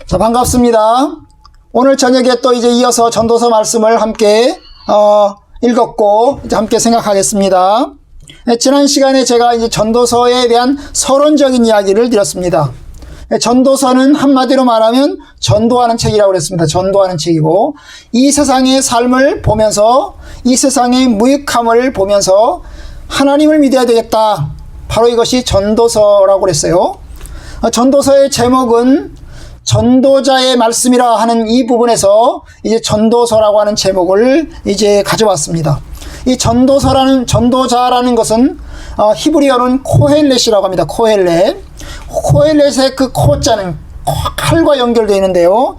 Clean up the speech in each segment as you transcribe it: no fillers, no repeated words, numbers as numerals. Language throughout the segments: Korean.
자, 반갑습니다. 오늘 저녁에 또 이제 이어서 전도서 말씀을 함께 읽었고 이제 함께 생각하겠습니다. 지난 시간에 제가 이제 전도서에 대한 서론적인 이야기를 드렸습니다. 전도서는 한마디로 말하면 전도하는 책이라고 그랬습니다. 전도하는 책이고, 이 세상의 삶을 보면서, 이 세상의 무익함을 보면서 하나님을 믿어야 되겠다. 바로 이것이 전도서라고 그랬어요. 전도서의 제목은 전도자의 말씀이라 하는 이 부분에서 이제 전도서라고 하는 제목을 이제 가져왔습니다. 이 전도자라는 것은 히브리어는 코헬렛이라고 합니다. 코헬렛. 코헬렛의 그 코자는 칼과 연결되어 있는데요.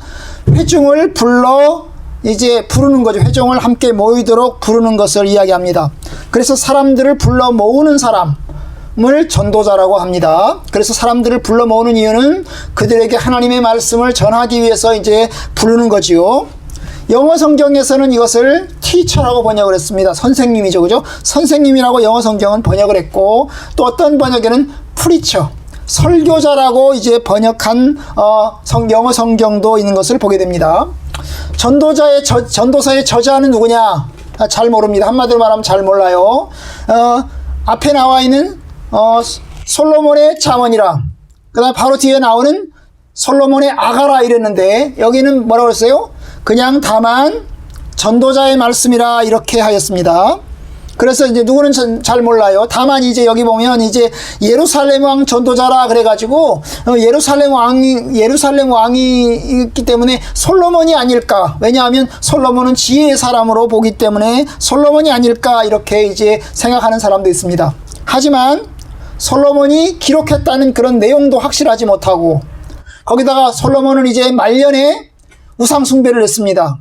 회중을 부르는 거죠. 회중을 함께 모이도록 부르는 것을 이야기합니다. 그래서 사람들을 불러 모으는 사람을 전도자라고 합니다. 그래서 사람들을 불러 모으는 이유는 그들에게 하나님의 말씀을 전하기 위해서 이제 부르는 거지요. 영어 성경에서는 이것을 teacher라고 번역을 했습니다. 선생님이죠. 그죠? 선생님이라고 영어 성경은 번역을 했고, 또 어떤 번역에는 preacher, 설교자라고 이제 번역한 영어 성경도 있는 것을 보게 됩니다. 전도서의 저자는 누구냐? 잘 모릅니다. 한마디로 말하면 잘 몰라요. 앞에 나와 있는 솔로몬의 자문이라, 그 다음 바로 뒤에 나오는 솔로몬의 아가라 이랬는데, 여기는 뭐라고 했어요? 그냥 다만 전도자의 말씀이라 이렇게 하였습니다. 그래서 이제 누구는 잘 몰라요. 다만 이제 여기 보면 이제 예루살렘 왕 전도자라 그래가지고 예루살렘 왕이 있기 때문에 솔로몬이 아닐까. 왜냐하면 솔로몬은 지혜의 사람으로 보기 때문에 솔로몬이 아닐까 이렇게 이제 생각하는 사람도 있습니다. 하지만 솔로몬이 기록했다는 그런 내용도 확실하지 못하고, 거기다가 솔로몬은 이제 말년에 우상 숭배를 했습니다.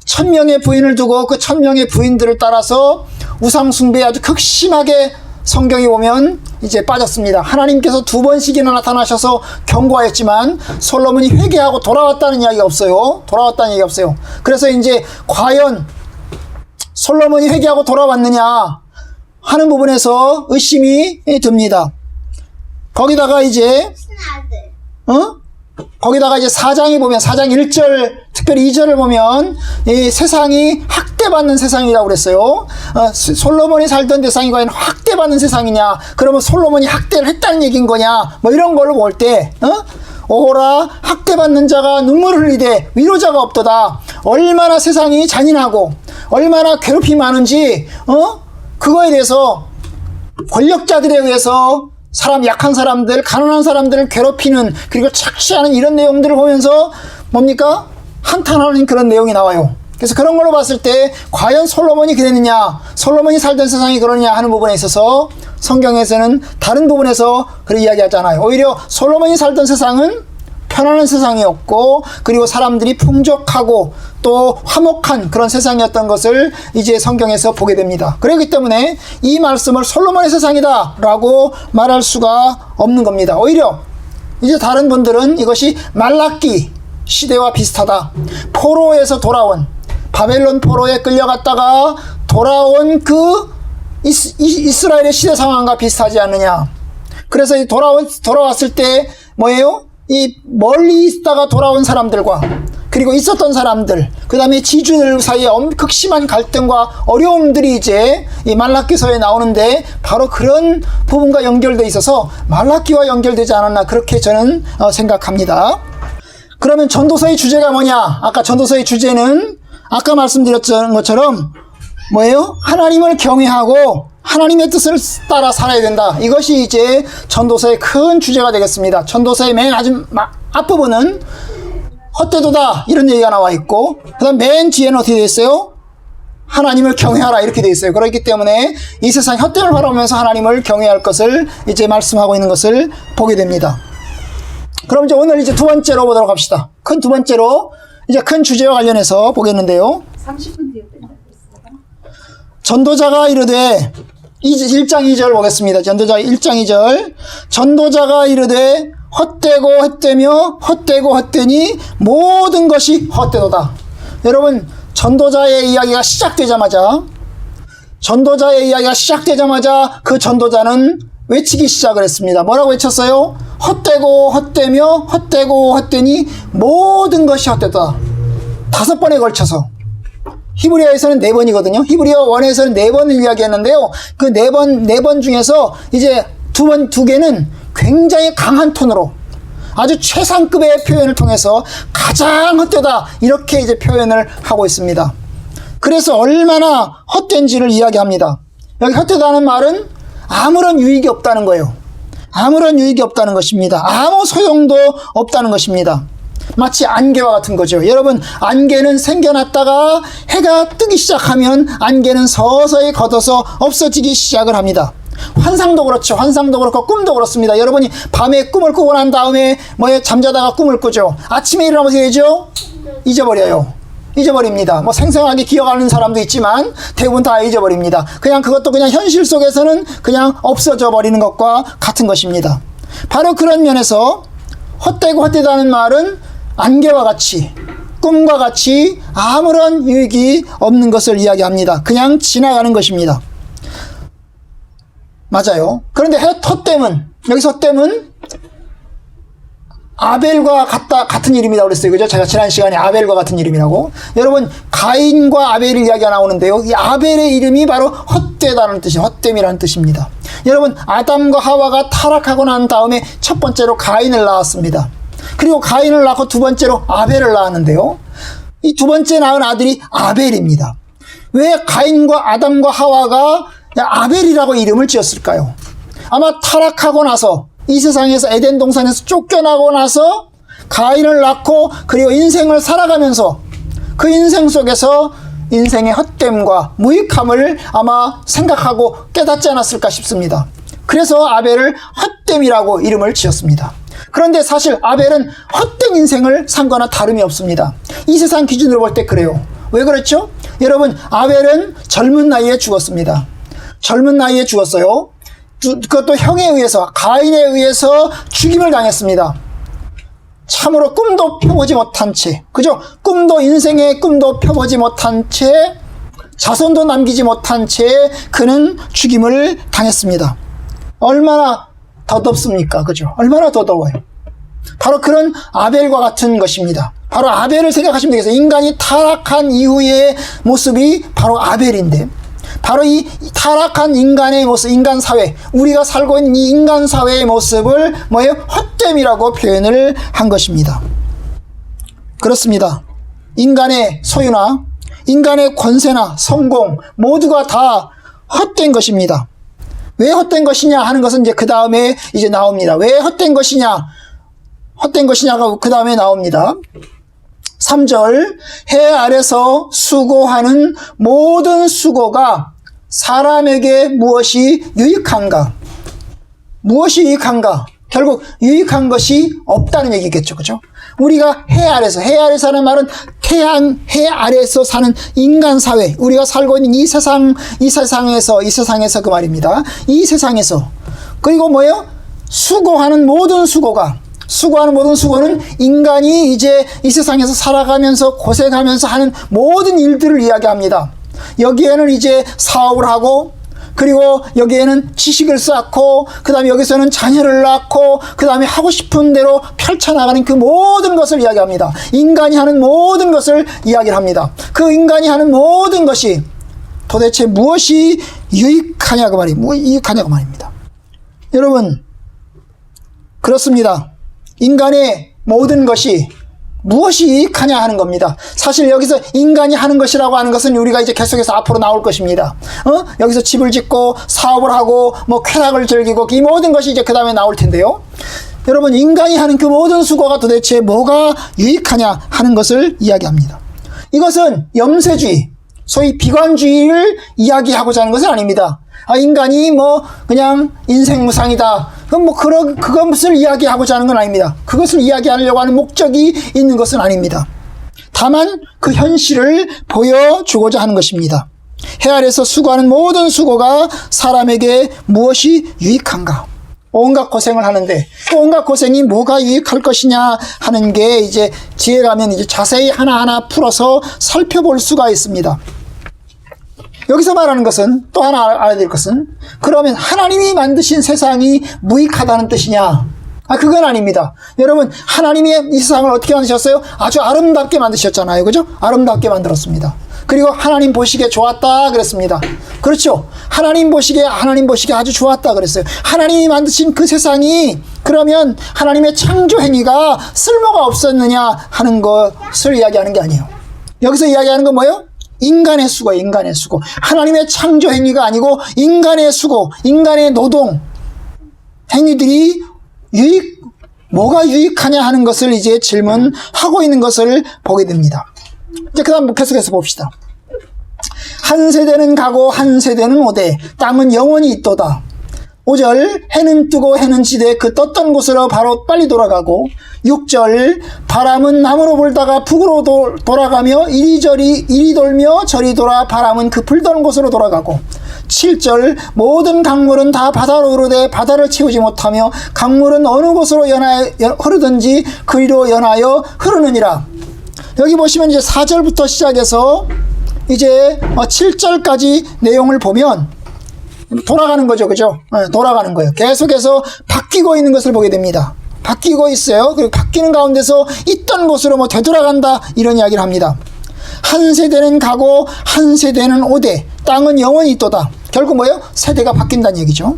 1000명의 부인을 두고 그 1000명의 부인들을 따라서 우상 숭배에 아주 극심하게 성경에 보면 이제 빠졌습니다. 하나님께서 2번씩이나 나타나셔서 경고하였지만 솔로몬이 회개하고 돌아왔다는 이야기가 없어요. 그래서 이제 과연 솔로몬이 회개하고 돌아왔느냐 하는 부분에서 의심이 듭니다. 거기다가 이제 4장에 보면 4장 1절, 특별히 2절을 보면 이 세상이 학대받는 세상이라고 그랬어요. 솔로몬이 살던 세상이 과연 학대받는 세상이냐? 그러면 솔로몬이 학대를 했다는 얘기인 거냐? 뭐 이런 걸로 볼 때, 오호라 학대받는 자가 눈물을 흘리되 위로자가 없도다. 얼마나 세상이 잔인하고 얼마나 괴롭힘이 많은지, 그거에 대해서 권력자들에 의해서 약한 사람들, 가난한 사람들을 괴롭히는, 그리고 착취하는 이런 내용들을 보면서 뭡니까? 한탄하는 그런 내용이 나와요. 그래서 그런 걸로 봤을 때 과연 솔로몬이 그랬느냐, 솔로몬이 살던 세상이 그러느냐 하는 부분에 있어서 성경에서는 다른 부분에서 그렇게 이야기하잖아요. 오히려 솔로몬이 살던 세상은 편안한 세상이었고, 그리고 사람들이 풍족하고 또 화목한 그런 세상이었던 것을 이제 성경에서 보게 됩니다. 그렇기 때문에 이 말씀을 솔로몬의 세상이다 라고 말할 수가 없는 겁니다. 오히려 이제 다른 분들은 이것이 말라기 시대와 비슷하다. 포로에서 돌아온, 바벨론 포로에 끌려갔다가 돌아온 그 이스라엘의 시대 상황과 비슷하지 않느냐. 그래서 돌아왔을 때 뭐예요? 이 멀리 있다가 돌아온 사람들과, 그리고 있었던 사람들, 그 다음에 지주들 사이에 극심한 갈등과 어려움들이 이제 이 말라기서에 나오는데, 바로 그런 부분과 연결되어 있어서 말라기와 연결되지 않았나, 그렇게 저는 생각합니다. 그러면 전도서의 주제가 뭐냐? 아까 전도서의 주제는 아까 말씀드렸던 것처럼 뭐예요? 하나님을 경외하고 하나님의 뜻을 따라 살아야 된다. 이것이 이제 전도서의 큰 주제가 되겠습니다. 전도서의 맨 앞부분은 헛되도다 이런 얘기가 나와 있고, 그 다음 맨 뒤에는 어떻게 되어 있어요? 하나님을 경외하라 이렇게 되어 있어요. 그렇기 때문에 이 세상 헛됨을 바라보면서 하나님을 경외할 것을 이제 말씀하고 있는 것을 보게 됩니다. 그럼 이제 오늘 이제 두 번째로 보도록 합시다. 두 번째로 이제 큰 주제와 관련해서 보겠는데요. 30분 뒤에 된다고 했어요. 전도자가 이르되, 1장 2절 보겠습니다. 전도자 1장 2절. 전도자가 이르되 헛되고 헛되며 헛되고 헛되니 모든 것이 헛되도다. 여러분, 전도자의 이야기가 시작되자마자 그 전도자는 외치기 시작을 했습니다. 뭐라고 외쳤어요? 헛되고 헛되며 헛되고 헛되니 모든 것이 헛되다. 5번에 걸쳐서. 히브리어에서는 4번이거든요. 히브리어 원에서는 4번을 이야기했는데요. 그 4번 중에서 이제 두 개는 굉장히 강한 톤으로 아주 최상급의 표현을 통해서 가장 헛되다 이렇게 이제 표현을 하고 있습니다. 그래서 얼마나 헛된지를 이야기합니다. 여기 헛되다는 말은 아무런 유익이 없다는 거예요. 아무런 유익이 없다는 것입니다. 아무 소용도 없다는 것입니다. 마치 안개와 같은 거죠. 여러분, 안개는 생겨났다가 해가 뜨기 시작하면 안개는 서서히 걷어서 없어지기 시작을 합니다. 환상도 그렇죠. 환상도 그렇고 꿈도 그렇습니다. 여러분이 밤에 꿈을 꾸고 난 다음에 잠자다가 꿈을 꾸죠. 아침에 일어나면서 되죠? 잊어버려요. 잊어버립니다. 생생하게 기억하는 사람도 있지만 대부분 다 잊어버립니다. 그냥 그것도 그냥 현실 속에서는 그냥 없어져 버리는 것과 같은 것입니다. 바로 그런 면에서 헛되고 헛되다는 말은 안개와 같이 꿈과 같이 아무런 유익이 없는 것을 이야기합니다. 그냥 지나가는 것입니다. 맞아요. 그런데 헛됨은, 여기서 헛됨은 아벨과 같은 이름이라고 그랬어요. 그죠? 제가 지난 시간에 아벨과 같은 이름이라고. 여러분, 가인과 아벨의 이야기가 나오는데요. 이 아벨의 이름이 바로 헛되다는 뜻이에요. 헛됨이라는 뜻입니다. 여러분, 아담과 하와가 타락하고 난 다음에 첫 번째로 가인을 낳았습니다. 그리고 가인을 낳고 두 번째로 아벨을 낳았는데요. 이 두 번째 낳은 아들이 아벨입니다. 왜 가인과 아담과 하와가 아벨이라고 이름을 지었을까요? 아마 타락하고 나서 이 세상에서 에덴 동산에서 쫓겨나고 나서 가인을 낳고 그리고 인생을 살아가면서 그 인생 속에서 인생의 헛됨과 무익함을 아마 생각하고 깨닫지 않았을까 싶습니다. 그래서 아벨을 헛됨이라고 이름을 지었습니다. 그런데 사실 아벨은 헛된 인생을 산 거나 다름이 없습니다. 이 세상 기준으로 볼 때 그래요. 왜 그렇죠? 여러분, 아벨은 젊은 나이에 죽었습니다. 젊은 나이에 죽었어요. 그것도 형에 의해서, 가인에 의해서 죽임을 당했습니다. 참으로 꿈도 펴보지 못한 채, 그죠? 인생의 꿈도 펴보지 못한 채, 자손도 남기지 못한 채 그는 죽임을 당했습니다. 얼마나 더덥습니까? 그죠? 얼마나 더더워요. 바로 그런 아벨과 같은 것입니다. 바로 아벨을 생각하시면 되겠어요. 인간이 타락한 이후의 모습이 바로 아벨인데, 바로 이 타락한 인간의 모습, 인간 사회, 우리가 살고 있는 이 인간 사회의 모습을 헛됨이라고 표현을 한 것입니다. 그렇습니다. 인간의 소유나 인간의 권세나 성공 모두가 다 헛된 것입니다. 왜 헛된 것이냐 하는 것은 이제 그 다음에 이제 나옵니다. 왜 헛된 것이냐가 그 다음에 나옵니다. 3절, 해 아래서 수고하는 모든 수고가 사람에게 무엇이 유익한가? 무엇이 유익한가? 결국 유익한 것이 없다는 얘기겠죠. 그죠? 우리가 해 아래서라는 말은 해 아래에서 사는 인간 사회, 우리가 살고 있는 이 세상에서 그 말입니다. 이 세상에서. 그리고 수고하는 모든 수고는 인간이 이제 이 세상에서 살아가면서 고생하면서 하는 모든 일들을 이야기합니다. 여기에는 이제 사업을 하고, 그리고 여기에는 지식을 쌓고, 그 다음에 여기서는 자녀를 낳고, 그 다음에 하고 싶은 대로 펼쳐나가는 그 모든 것을 이야기합니다. 인간이 하는 모든 것을 이야기를 합니다. 그 인간이 하는 모든 것이 도대체 무엇이 유익하냐고 말입니다. 여러분, 그렇습니다. 인간의 모든 것이 무엇이 유익하냐 하는 겁니다. 사실 여기서 인간이 하는 것이라고 하는 것은 우리가 이제 계속해서 앞으로 나올 것입니다. 여기서 집을 짓고 사업을 하고 쾌락을 즐기고 이 모든 것이 이제 그 다음에 나올 텐데요. 여러분, 인간이 하는 그 모든 수고가 도대체 뭐가 유익하냐 하는 것을 이야기합니다. 이것은 염세주의, 소위 비관주의를 이야기하고자 하는 것은 아닙니다. 인간이 그냥 인생무상이다. 그것을 이야기하고자 하는 건 아닙니다. 그것을 이야기하려고 하는 목적이 있는 것은 아닙니다. 다만 그 현실을 보여주고자 하는 것입니다. 해 아래서 수고하는 모든 수고가 사람에게 무엇이 유익한가? 온갖 고생을 하는데 그 온갖 고생이 뭐가 유익할 것이냐 하는 게 이제 뒤에 가면 이제 자세히 하나하나 풀어서 살펴볼 수가 있습니다. 여기서 말하는 것은 또 하나 알아야 될 것은, 그러면 하나님이 만드신 세상이 무익하다는 뜻이냐? 그건 아닙니다. 여러분, 하나님이 이 세상을 어떻게 만드셨어요? 아주 아름답게 만드셨잖아요. 그죠? 아름답게 만들었습니다. 그리고 하나님 보시기에 좋았다 그랬습니다. 그렇죠? 하나님 보시기에 아주 좋았다 그랬어요. 하나님이 만드신 그 세상이 그러면 하나님의 창조 행위가 쓸모가 없었느냐 하는 것을 이야기하는 게 아니에요. 여기서 이야기하는 건 뭐예요? 인간의 수고예요. 인간의 수고. 하나님의 창조 행위가 아니고 인간의 수고, 인간의 노동 행위들이 뭐가 유익하냐 하는 것을 이제 질문하고 있는 것을 보게 됩니다. 이제 그 다음 계속해서 봅시다. 한 세대는 가고 한 세대는 오되 땅은 영원히 있도다. 5절 해는 뜨고 해는 지되 그 떴던 곳으로 바로 빨리 돌아가고 6절 바람은 남으로 불다가 북으로 돌아가며 이리 돌며 저리 돌아 바람은 그 불던 곳으로 돌아가고 7절 모든 강물은 다 바다로 흐르되 바다를 채우지 못하며 강물은 어느 곳으로 흐르든지 그리로 연하여 흐르느니라. 여기 보시면 이제 4절부터 시작해서 이제 7절까지 내용을 보면 돌아가는 거죠. 그죠? 돌아가는 거예요. 계속해서 바뀌고 있는 것을 보게 됩니다. 바뀌고 있어요. 그리고 바뀌는 가운데서 있던 곳으로 되돌아간다 이런 이야기를 합니다. 한 세대는 가고 한 세대는 오되 땅은 영원히 있도다. 결국 뭐예요? 세대가 바뀐다는 얘기죠.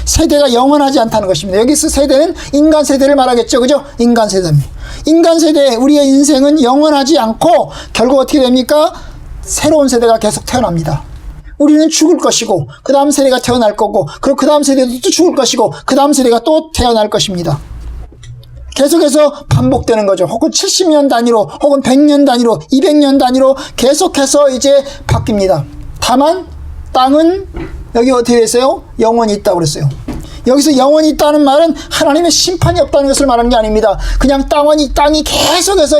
세대가 영원하지 않다는 것입니다. 여기서 세대는 인간 세대를 말하겠죠. 그죠? 인간 세대입니다. 인간 세대, 우리의 인생은 영원하지 않고 결국 어떻게 됩니까? 새로운 세대가 계속 태어납니다. 우리는 죽을 것이고 그 다음 세대가 태어날 거고 그리고 그 다음 세대도 또 죽을 것이고 그 다음 세대가 또 태어날 것입니다. 계속해서 반복되는 거죠. 혹은 70년 단위로 혹은 100년 단위로 200년 단위로 계속해서 이제 바뀝니다. 다만 땅은 여기 어떻게 되어 있어요? 영원히 있다고 그랬어요. 여기서 영원히 있다는 말은 하나님의 심판이 없다는 것을 말하는 게 아닙니다. 그냥 땅이 계속해서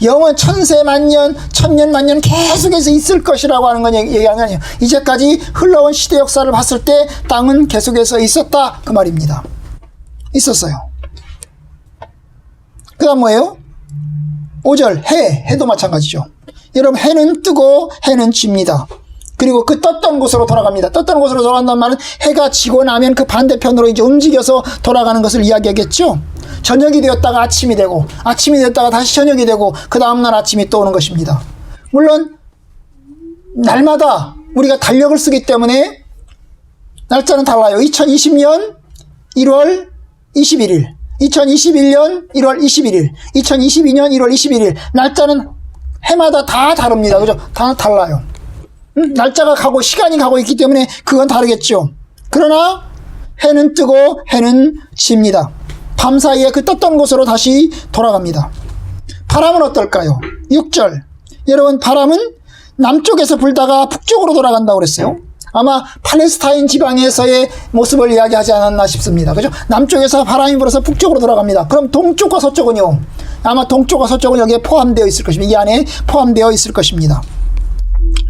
영원 천세 만년 천년 만년 계속해서 있을 것이라고 하는 건 얘기하는 게 아니에요. 이제까지 흘러온 시대 역사를 봤을 때 땅은 계속해서 있었다 그 말입니다. 있었어요. 그 다음 뭐예요? 5절 해도 마찬가지죠. 여러분 해는 뜨고 해는 집니다. 그리고 그 떴던 곳으로 돌아갑니다. 떴던 곳으로 돌아간다는 말은 해가 지고 나면 그 반대편으로 이제 움직여서 돌아가는 것을 이야기하겠죠. 저녁이 되었다가 아침이 되고 아침이 되었다가 다시 저녁이 되고 그 다음날 아침이 또 오는 것입니다. 물론 날마다 우리가 달력을 쓰기 때문에 날짜는 달라요. 2020년 1월 21일 2021년 1월 21일 2022년 1월 21일 날짜는 해마다 다 다릅니다. 그죠? 다 달라요. 날짜가 가고 시간이 가고 있기 때문에 그건 다르겠죠. 그러나 해는 뜨고 해는 집니다. 밤 사이에 그 떴던 곳으로 다시 돌아갑니다. 바람은 어떨까요? 6절 여러분 바람은 남쪽에서 불다가 북쪽으로 돌아간다고 그랬어요. 아마 팔레스타인 지방에서의 모습을 이야기하지 않았나 싶습니다. 그죠? 남쪽에서 바람이 불어서 북쪽으로 돌아갑니다. 그럼 동쪽과 서쪽은요? 아마 동쪽과 서쪽은 여기에 포함되어 있을 것입니다. 이 안에 포함되어 있을 것입니다.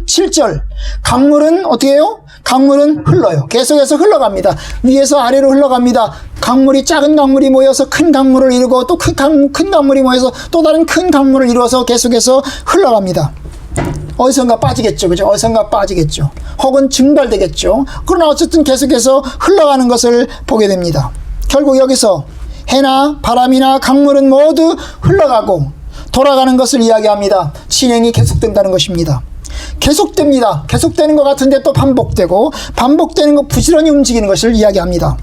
7절 강물은 어떻게 해요? 강물은 흘러요. 계속해서 흘러갑니다. 위에서 아래로 흘러갑니다. 강물이 작은 강물이 모여서 큰 강물을 이루고 또 큰 강물이 모여서 또 다른 큰 강물을 이루어서 계속해서 흘러갑니다. 어디선가 빠지겠죠. 그죠? 어디선가 빠지겠죠. 혹은 증발되겠죠. 그러나 어쨌든 계속해서 흘러가는 것을 보게 됩니다. 결국 여기서 해나 바람이나 강물은 모두 흘러가고 돌아가는 것을 이야기합니다. 진행이 계속된다는 것입니다. 계속됩니다. 계속되는 것 같은데 또 반복되고 반복되는 것 부지런히 움직이는 것을 이야기합니다.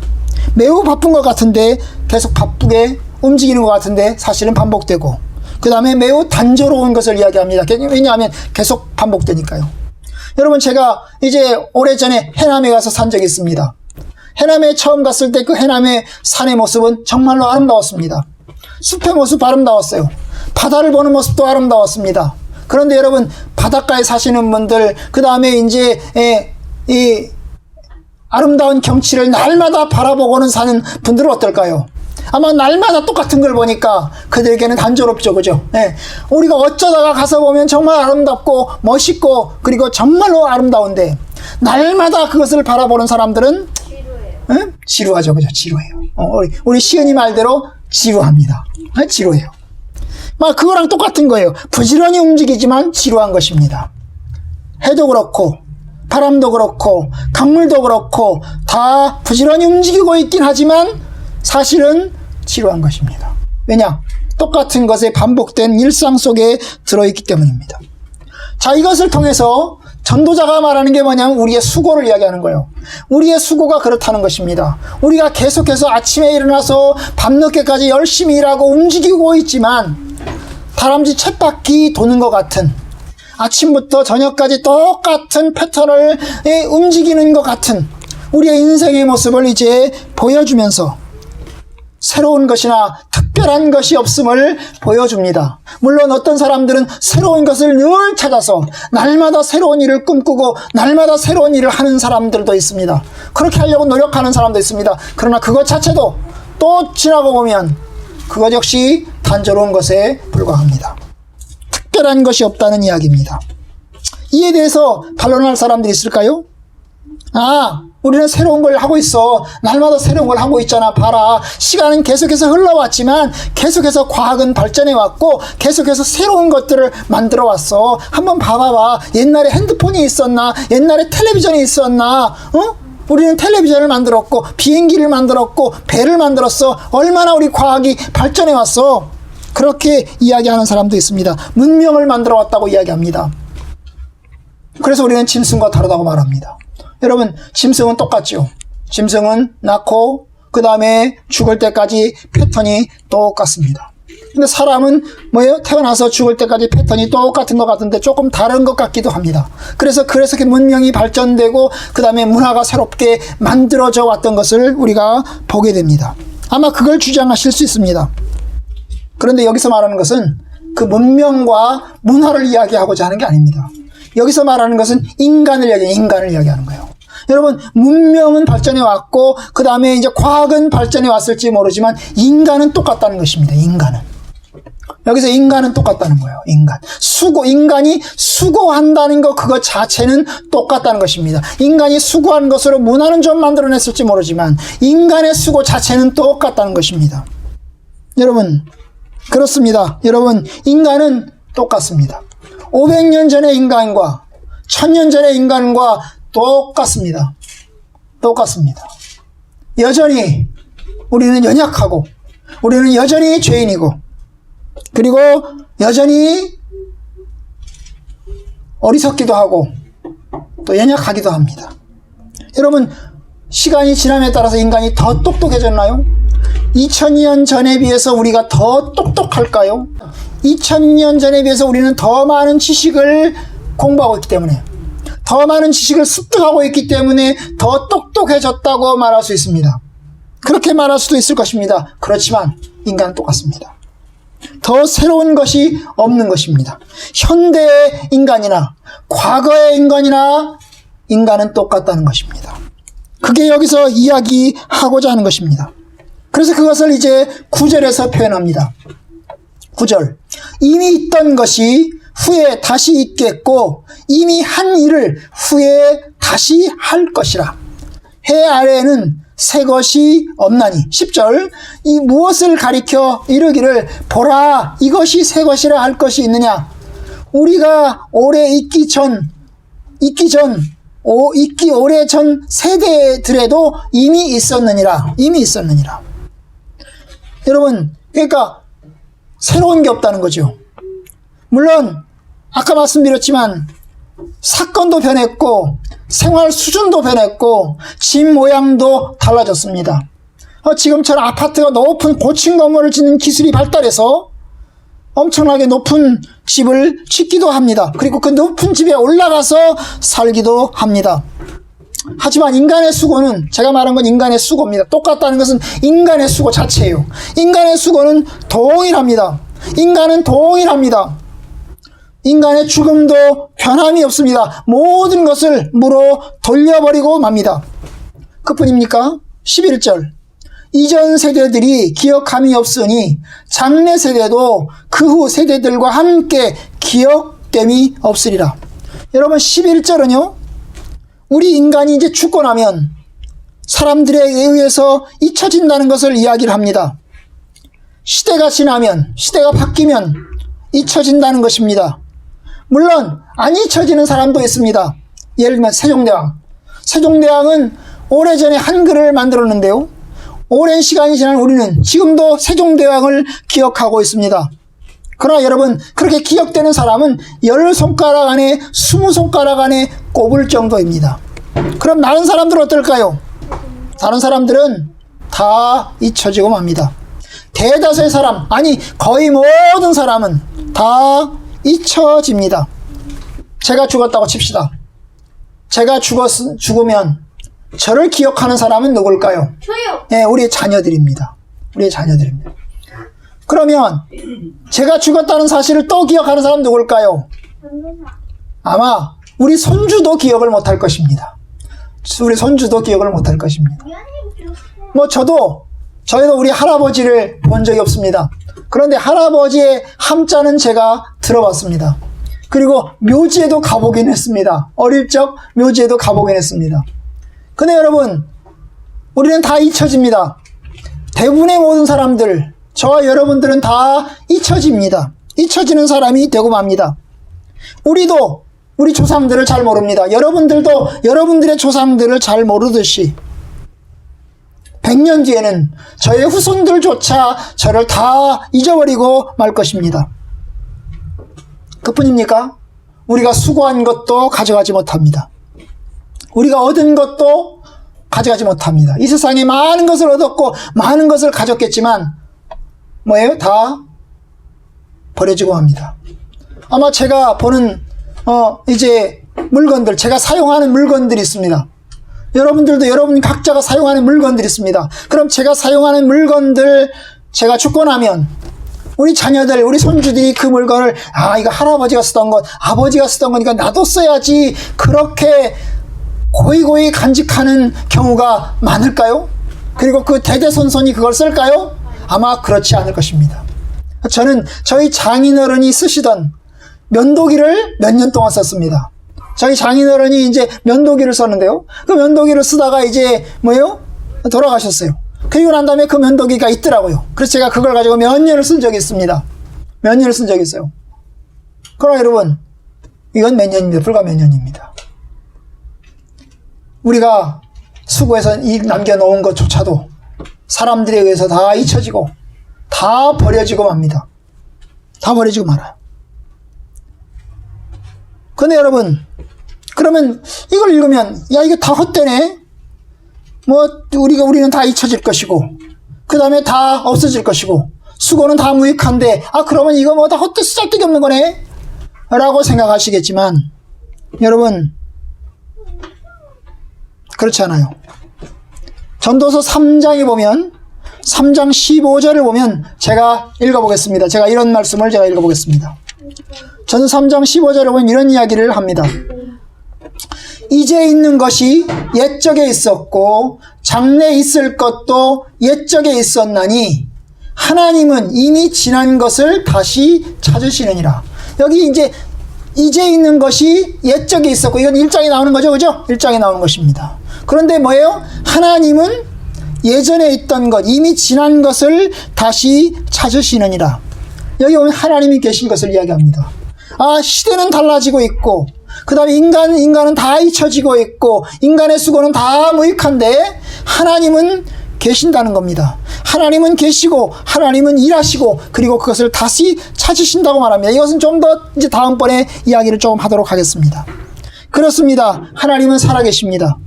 매우 바쁜 것 같은데 계속 바쁘게 움직이는 것 같은데 사실은 반복되고 그 다음에 매우 단조로운 것을 이야기합니다. 왜냐하면 계속 반복되니까요. 여러분 제가 이제 오래전에 해남에 가서 산 적이 있습니다. 해남에 처음 갔을 때 그 해남의 산의 모습은 정말로 아름다웠습니다. 숲의 모습 아름다웠어요. 바다를 보는 모습도 아름다웠습니다. 그런데 여러분 바닷가에 사시는 분들 그 다음에 이제 이 아름다운 경치를 날마다 바라보고는 사는 분들은 어떨까요? 아마 날마다 똑같은 걸 보니까 그들에게는 단조롭죠. 그죠? 예. 우리가 어쩌다가 가서 보면 정말 아름답고 멋있고 그리고 정말로 아름다운데 날마다 그것을 바라보는 사람들은 지루해요. 예? 지루하죠. 그죠? 지루해요. 우리 시은이 말대로 지루합니다. 예? 지루해요. 막 그거랑 똑같은 거예요. 부지런히 움직이지만 지루한 것입니다. 해도 그렇고 바람도 그렇고 강물도 그렇고 다 부지런히 움직이고 있긴 하지만 사실은 지루한 것입니다. 왜냐? 똑같은 것에 반복된 일상 속에 들어있기 때문입니다. 자, 이것을 통해서 전도자가 말하는 게 뭐냐면 우리의 수고를 이야기하는 거예요. 우리의 수고가 그렇다는 것입니다. 우리가 계속해서 아침에 일어나서 밤늦게까지 열심히 일하고 움직이고 있지만 다람쥐 쳇바퀴 도는 것 같은, 아침부터 저녁까지 똑같은 패턴을 움직이는 것 같은 우리의 인생의 모습을 이제 보여주면서 새로운 것이나 특별한 것이 없음을 보여줍니다. 물론 어떤 사람들은 새로운 것을 늘 찾아서 날마다 새로운 일을 꿈꾸고 날마다 새로운 일을 하는 사람들도 있습니다. 그렇게 하려고 노력하는 사람도 있습니다. 그러나 그것 자체도 또 지나고 보면 그것 역시 단조로운 것에 불과합니다. 특별한 것이 없다는 이야기입니다. 이에 대해서 반론할 사람들이 있을까요? 우리는 새로운 걸 하고 있어. 날마다 새로운 걸 하고 있잖아. 봐라. 시간은 계속해서 흘러왔지만 계속해서 과학은 발전해 왔고 계속해서 새로운 것들을 만들어 왔어. 한번 봐봐봐. 옛날에 핸드폰이 있었나? 옛날에 텔레비전이 있었나? 우리는 텔레비전을 만들었고 비행기를 만들었고 배를 만들었어. 얼마나 우리 과학이 발전해 왔어. 그렇게 이야기하는 사람도 있습니다. 문명을 만들어 왔다고 이야기합니다. 그래서 우리는 짐승과 다르다고 말합니다. 여러분, 짐승은 똑같죠. 짐승은 낳고 그 다음에 죽을 때까지 패턴이 똑같습니다. 근데 사람은 뭐예요? 태어나서 죽을 때까지 패턴이 똑같은 것 같은데 조금 다른 것 같기도 합니다. 그래서 이렇게 문명이 발전되고 그 다음에 문화가 새롭게 만들어져 왔던 것을 우리가 보게 됩니다. 아마 그걸 주장하실 수 있습니다. 그런데 여기서 말하는 것은 그 문명과 문화를 이야기하고자 하는 게 아닙니다. 여기서 말하는 것은 인간을 이야기하는 거예요. 여러분, 문명은 발전해 왔고 그 다음에 이제 과학은 발전해 왔을지 모르지만 인간은 똑같다는 것입니다. 인간은. 여기서 인간은 똑같다는 거예요. 인간이 수고한다는 것 그것 자체는 똑같다는 것입니다. 인간이 수고한 것으로 문화는 좀 만들어냈을지 모르지만 인간의 수고 자체는 똑같다는 것입니다. 여러분, 그렇습니다. 여러분, 인간은 똑같습니다. 500년 전의 인간과 1000년 전의 인간과 똑같습니다. 여전히 우리는 연약하고 우리는 여전히 죄인이고 그리고 여전히 어리석기도 하고 또 연약하기도 합니다. 여러분, 시간이 지남에 따라서 인간이 더 똑똑해졌나요? 2000년 전에 비해서 우리가 더 똑똑할까요? 2000년 전에 비해서 우리는 더 많은 지식을 공부하고 있기 때문에, 더 많은 지식을 습득하고 있기 때문에 더 똑똑해졌다고 말할 수 있습니다. 그렇게 말할 수도 있을 것입니다. 그렇지만 인간은 똑같습니다. 더 새로운 것이 없는 것입니다. 현대의 인간이나 과거의 인간이나 인간은 똑같다는 것입니다. 그게 여기서 이야기하고자 하는 것입니다. 그래서 그것을 이제 9절에서 표현합니다. 9절. 이미 있던 것이 후에 다시 있겠고 이미 한 일을 후에 다시 할 것이라. 해 아래에는 새 것이 없나니. 10절. 이 무엇을 가리켜 이르기를 보라 이것이 새 것이라 할 것이 있느냐. 우리가 있기 오래 전 세대들에도 이미 있었느니라. 여러분, 그러니까 새로운 게 없다는 거죠. 물론 아까 말씀드렸지만 사건도 변했고 생활 수준도 변했고 집 모양도 달라졌습니다. 지금처럼 아파트가 높은 고층 건물을 짓는 기술이 발달해서 엄청나게 높은 집을 짓기도 합니다. 그리고 그 높은 집에 올라가서 살기도 합니다. 하지만 인간의 수고는, 제가 말한 건 인간의 수고입니다. 똑같다는 것은 인간의 수고 자체예요. 인간의 수고는 동일합니다. 인간의 죽음도 변함이 없습니다. 모든 것을 무로 돌려버리고 맙니다. 그뿐입니까? 11절. 이전 세대들이 기억함이 없으니 장래 세대도 그 후 세대들과 함께 기억됨이 없으리라. 여러분, 11절은요, 우리 인간이 이제 죽고 나면 사람들에 의해서 잊혀진다는 것을 이야기를 합니다. 시대가 지나면, 시대가 바뀌면 잊혀진다는 것입니다. 물론 안 잊혀지는 사람도 있습니다. 예를 들면 세종대왕은 오래전에 한글을 만들었는데요, 오랜 시간이 지난 우리는 지금도 세종대왕을 기억하고 있습니다. 그러나 여러분, 그렇게 기억되는 사람은 10손가락 안에 20손가락 안에 꼽을 정도입니다. 그럼 다른 사람들은 어떨까요? 다른 사람들은 다 잊혀지고 맙니다. 대다수의 사람, 아니 거의 모든 사람은 다 잊혀집니다. 제가 죽었다고 칩시다. 제가 죽으면 저를 기억하는 사람은 누굴까요? 저요. 네, 우리의 자녀들입니다. 우리의 자녀들입니다. 그러면 제가 죽었다는 사실을 또 기억하는 사람은 누굴까요? 아마 우리 손주도 기억을 못할 것입니다. 우리 손주도 기억을 못할 것입니다. 뭐 저희도 우리 할아버지를 본 적이 없습니다. 그런데 할아버지의 함자는 제가 들어봤습니다. 그리고 묘지에도 가보긴 했습니다. 어릴 적 묘지에도 가보긴 했습니다. 근데 여러분, 우리는 다 잊혀집니다. 대부분의 모든 사람들, 저와 여러분들은 다 잊혀집니다. 잊혀지는 사람이 되고 맙니다. 우리도 우리 조상들을 잘 모릅니다. 여러분들도 여러분들의 조상들을 잘 모르듯이 100년 뒤에는 저의 후손들조차 저를 다 잊어버리고 말 것입니다. 그뿐입니까? 우리가 수고한 것도 가져가지 못합니다. 우리가 얻은 것도 가져가지 못합니다. 이 세상에 많은 것을 얻었고 많은 것을 가졌겠지만 뭐예요? 다 버려지고 합니다. 아마 제가 보는 이제 물건들, 제가 사용하는 물건들이 있습니다. 여러분들도 여러분 각자가 사용하는 물건들이 있습니다. 그럼 제가 사용하는 물건들, 제가 죽고 나면 우리 자녀들, 우리 손주들이 그 물건을 이거 할아버지가 쓰던 것, 아버지가 쓰던 거니까 나도 써야지, 그렇게 고이고이 간직하는 경우가 많을까요? 그리고 그 대대손손이 그걸 쓸까요? 아마 그렇지 않을 것입니다. 저는 저희 장인어른이 쓰시던 면도기를 몇 년 동안 썼습니다. 저희 장인어른이 이제 면도기를 썼는데요. 그 면도기를 쓰다가 이제 돌아가셨어요. 그리고 난 다음에 그 면도기가 있더라고요. 그래서 제가 그걸 가지고 몇 년을 쓴 적이 있습니다. 몇 년을 쓴 적이 있어요. 그러나 여러분, 이건 몇 년입니다. 불과 몇 년입니다. 우리가 수고해서 남겨놓은 것조차도 사람들에 의해서 다 잊혀지고 다 버려지고 맙니다. 다 버려지고 말아요. 근데 여러분, 그러면 이걸 읽으면 이거 다 헛되네. 우리는 다 잊혀질 것이고 그 다음에 다 없어질 것이고 수고는 다 무익한데 그러면 이거 다 헛되이 쓸데기 없는 거네 라고 생각하시겠지만 여러분, 그렇지 않아요. 전도서 3장에 보면 3장 15절을 보면 제가 읽어보겠습니다. 제가 이런 말씀을 제가 읽어보겠습니다. 전도서 3장 15절을 보면 이런 이야기를 합니다. 이제 있는 것이 옛적에 있었고 장래 있을 것도 옛적에 있었나니 하나님은 이미 지난 것을 다시 찾으시느니라. 여기 이제 있는 것이 옛적에 있었고, 이건 1장에 나오는 거죠, 그죠? 1장에 나오는 것입니다. 그런데 뭐예요? 하나님은 예전에 있던 것, 이미 지난 것을 다시 찾으시느니라. 여기 보면 하나님이 계신 것을 이야기합니다. 시대는 달라지고 있고, 그 다음에 인간은 다 잊혀지고 있고, 인간의 수고는 다 무익한데, 하나님은 계신다는 겁니다. 하나님은 계시고, 하나님은 일하시고, 그리고 그것을 다시 찾으신다고 말합니다. 이것은 좀 더 이제 다음번에 이야기를 조금 하도록 하겠습니다. 그렇습니다. 하나님은 살아계십니다.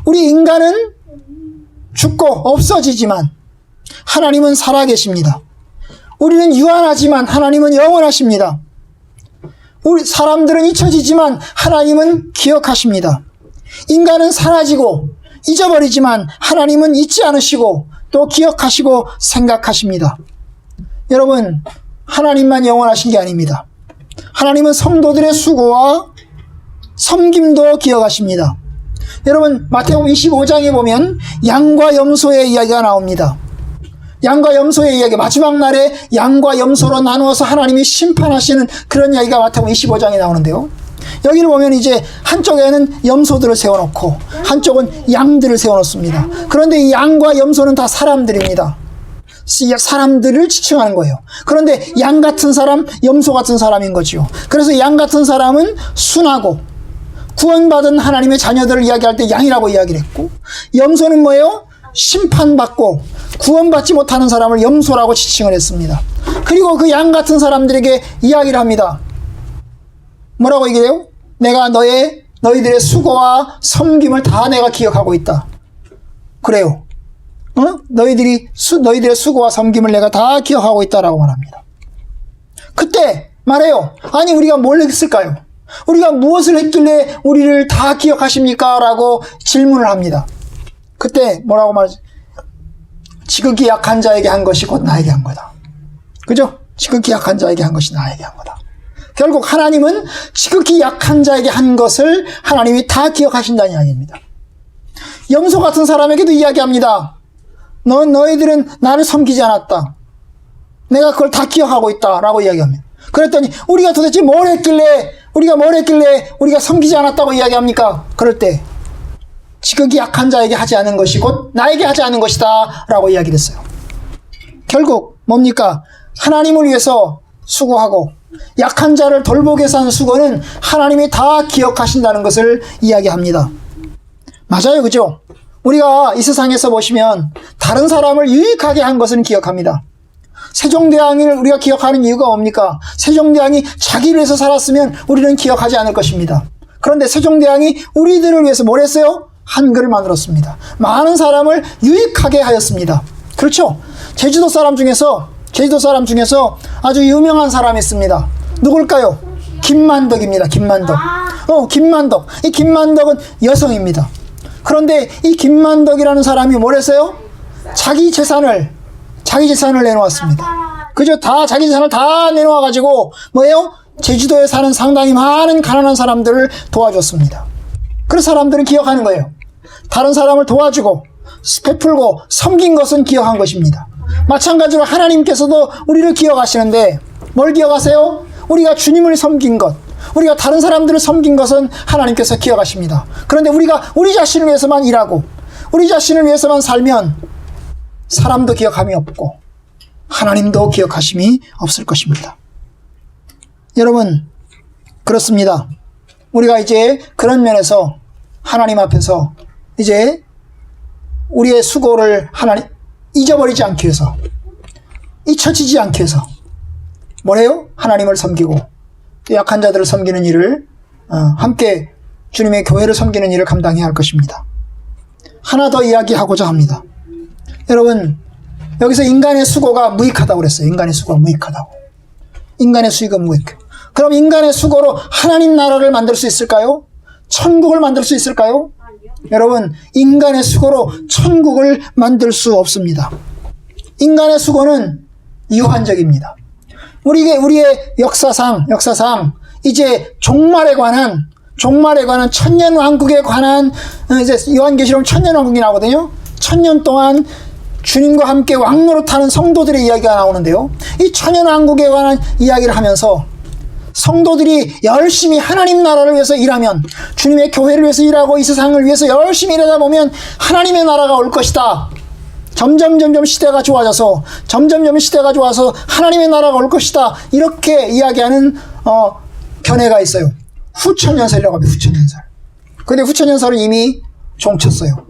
우리 인간은 죽고 없어지지만, 하나님은 살아계십니다. 우리는 유한하지만, 하나님은 영원하십니다. 우리 사람들은 잊혀지지만 하나님은 기억하십니다. 인간은 사라지고 잊어버리지만 하나님은 잊지 않으시고 또 기억하시고 생각하십니다. 여러분, 하나님만 영원하신 게 아닙니다. 하나님은 성도들의 수고와 섬김도 기억하십니다. 여러분, 마태복음 25장에 보면 양과 염소의 이야기가 나옵니다. 양과 염소의 이야기, 마지막 날에 양과 염소로 나누어서 하나님이 심판하시는 그런 이야기가 마태복음 25장에 나오는데요. 여기를 보면 이제 한쪽에는 염소들을 세워놓고 한쪽은 양들을 세워놓습니다. 그런데 이 양과 염소는 다 사람들입니다. 사람들을 지칭하는 거예요. 그런데 양 같은 사람, 염소 같은 사람인 거지요. 그래서 양 같은 사람은 순하고 구원받은 하나님의 자녀들을 이야기할 때 양이라고 이야기를 했고, 염소는 뭐예요? 심판받고 구원받지 못하는 사람을 염소라고 지칭을 했습니다. 그리고 그 양 같은 사람들에게 이야기를 합니다. 뭐라고 얘기해요? 내가 너희들의 수고와 섬김을 다 내가 기억하고 있다. 그래요. 너희들의 수고와 섬김을 내가 다 기억하고 있다라고 말합니다. 그때 말해요. 아니 우리가 뭘 했을까요? 우리가 무엇을 했길래 우리를 다 기억하십니까? 라고 질문을 합니다. 그때 뭐라고 말하지? 지극히 약한 자에게 한 것이 곧 나에게 한 거다. 그죠? 지극히 약한 자에게 한 것이 나에게 한 거다. 결국 하나님은 지극히 약한 자에게 한 것을 하나님이 다 기억하신다는 이야기입니다. 염소 같은 사람에게도 이야기합니다. 너희들은 나를 섬기지 않았다. 내가 그걸 다 기억하고 있다. 라고 이야기합니다. 그랬더니 우리가 도대체 뭘 했길래 우리가 섬기지 않았다고 이야기합니까? 그럴 때 지극히 약한 자에게 하지 않은 것이 곧 나에게 하지 않은 것이다. 라고 이야기를 했어요. 결국 뭡니까? 하나님을 위해서 수고하고 약한 자를 돌보기 위해서 하는 수고는 하나님이 다 기억하신다는 것을 이야기합니다. 맞아요. 그죠? 우리가 이 세상에서 보시면 다른 사람을 유익하게 한 것은 기억합니다. 세종대왕을 우리가 기억하는 이유가 뭡니까? 세종대왕이 자기를 위해서 살았으면 우리는 기억하지 않을 것입니다. 그런데 세종대왕이 우리들을 위해서 뭘 했어요? 한글을 만들었습니다. 많은 사람을 유익하게 하였습니다. 그렇죠? 제주도 사람 중에서 아주 유명한 사람이 있습니다. 누굴까요? 김만덕입니다. 김만덕. 김만덕. 이 김만덕은 여성입니다. 그런데 이 김만덕이라는 사람이 뭘 했어요? 자기 재산을 내놓았습니다. 그죠? 자기 재산을 다 내놓아가지고 뭐예요? 제주도에 사는 상당히 많은 가난한 사람들을 도와줬습니다. 그런 사람들은 기억하는 거예요. 다른 사람을 도와주고 베풀고 섬긴 것은 기억한 것입니다. 마찬가지로 하나님께서도 우리를 기억하시는데 뭘 기억하세요? 우리가 주님을 섬긴 것, 우리가 다른 사람들을 섬긴 것은 하나님께서 기억하십니다. 그런데 우리가 우리 자신을 위해서만 일하고 우리 자신을 위해서만 살면 사람도 기억함이 없고 하나님도 기억하심이 없을 것입니다. 여러분, 그렇습니다. 우리가 이제 그런 면에서 하나님 앞에서 이제 우리의 수고를 하나님 잊어버리지 않기 위해서, 잊혀지지 않기 위해서 뭐래요? 하나님을 섬기고 또 약한 자들을 섬기는 일을 함께 주님의 교회를 섬기는 일을 감당해야 할 것입니다. 하나 더 이야기하고자 합니다. 여러분, 여기서 인간의 수고가 무익하다고 그랬어요. 인간의 수고가 무익하다고. 인간의 수고가 무익해요. 그럼 인간의 수고로 하나님 나라를 만들 수 있을까요? 천국을 만들 수 있을까요? 여러분, 인간의 수고로 천국을 만들 수 없습니다. 인간의 수고는 유한적입니다. 우리의 역사상 이제 종말에 관한 천년왕국에 관한 이제 요한계시록 천년왕국이 나오거든요. 천년 동안 주님과 함께 왕노릇하는 성도들의 이야기가 나오는데요. 이 천년왕국에 관한 이야기를 하면서 성도들이 열심히 하나님 나라를 위해서 일하면, 주님의 교회를 위해서 일하고 이 세상을 위해서 열심히 일하다 보면 하나님의 나라가 올 것이다. 점점 시대가 좋아서 하나님의 나라가 올 것이다. 이렇게 이야기하는 견해가 있어요. 후천년설이라고 합니다. 후천년설. 근데 후천년설은 이미 종쳤어요.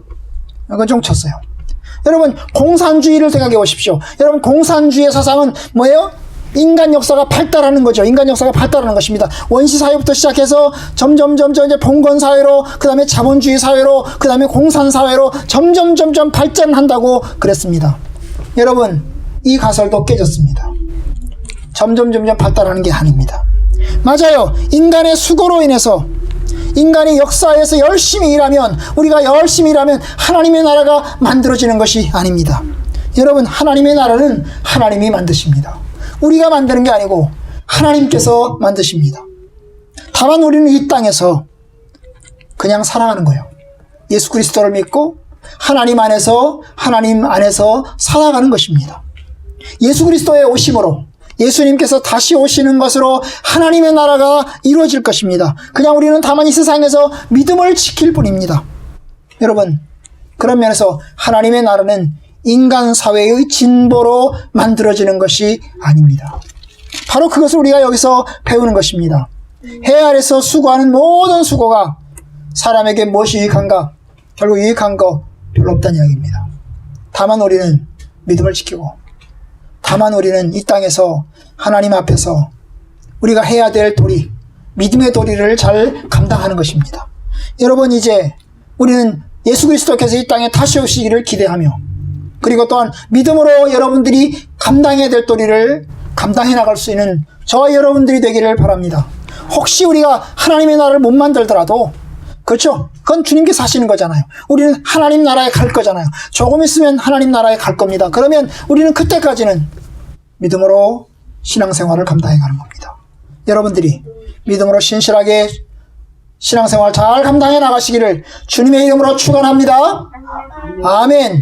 여러분, 공산주의를 생각해 보십시오. 여러분, 공산주의 사상은 뭐예요? 인간 역사가 발달하는 거죠. 인간 역사가 발달하는 것입니다. 원시 사회부터 시작해서 점점 이제 봉건 사회로, 그 다음에 자본주의 사회로, 그 다음에 공산 사회로 점점 발전한다고 그랬습니다. 여러분, 이 가설도 깨졌습니다. 점점 발달하는 게 아닙니다. 맞아요. 인간의 수고로 인해서, 인간이 역사에서 열심히 일하면, 우리가 열심히 일하면 하나님의 나라가 만들어지는 것이 아닙니다. 여러분, 하나님의 나라는 하나님이 만드십니다. 우리가 만드는 게 아니고 하나님께서 만드십니다. 다만 우리는 이 땅에서 그냥 살아가는 거예요. 예수 그리스도를 믿고 하나님 안에서 살아가는 것입니다. 예수 그리스도의 오심으로, 예수님께서 다시 오시는 것으로 하나님의 나라가 이루어질 것입니다. 그냥 우리는 다만 이 세상에서 믿음을 지킬 뿐입니다. 여러분, 그런 면에서 하나님의 나라는 인간 사회의 진보로 만들어지는 것이 아닙니다. 바로 그것을 우리가 여기서 배우는 것입니다. 해 아래서 수고하는 모든 수고가 사람에게 무엇이 유익한가? 결국 유익한 거 별로 없다는 이야기입니다. 다만 우리는 믿음을 지키고, 다만 우리는 이 땅에서 하나님 앞에서 우리가 해야 될 도리, 믿음의 도리를 잘 감당하는 것입니다. 여러분, 이제 우리는 예수 그리스도께서 이 땅에 다시 오시기를 기대하며, 그리고 또한 믿음으로 여러분들이 감당해야 될 도리를 감당해 나갈 수 있는 저와 여러분들이 되기를 바랍니다. 혹시 우리가 하나님의 나라를 못 만들더라도, 그렇죠? 그건 주님께서 하시는 거잖아요. 우리는 하나님 나라에 갈 거잖아요. 조금 있으면 하나님 나라에 갈 겁니다. 그러면 우리는 그때까지는 믿음으로 신앙생활을 감당해 가는 겁니다. 여러분들이 믿음으로 신실하게 신앙생활 잘 감당해 나가시기를 주님의 이름으로 축원합니다. 아멘.